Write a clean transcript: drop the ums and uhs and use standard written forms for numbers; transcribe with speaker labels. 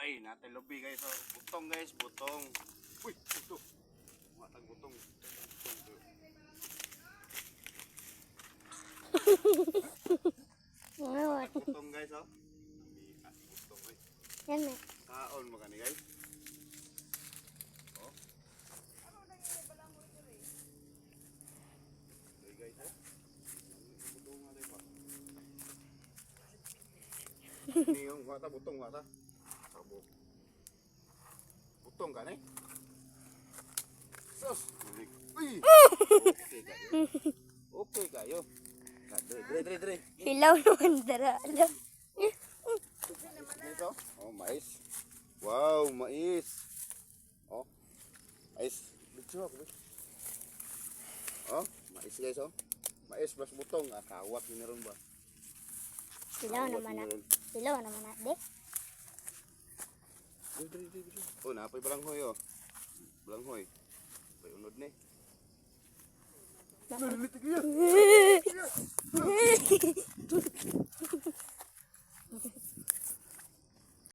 Speaker 1: Ay, natin lubi guys. Oh. Butong guys, butong. Uy, ito. Matang butong.
Speaker 2: Ngayon.
Speaker 1: Butong guys, oh. Butong guys.
Speaker 2: Yan na.
Speaker 1: Kaon mo kani guys. Oh. Okay guys, oh. Butong nga pa. Ini yung wata butong wata. Sabo. Butong kan eh. Sus. Uy. Okay kayo. Okay kayo. Dre.
Speaker 2: Hilaw naman dara. Alam.
Speaker 1: Ito? Oh, mais. Wow, mais. Oh. Mais. Lucu ako. Oh, mais guys oh. Mais plus butong, kawat ni ron ba?
Speaker 2: Hilaw naman na. Hilaw naman na. De.
Speaker 1: Dre. Oh, napay balanghoy oh. Balanghoy. Pay unod ni.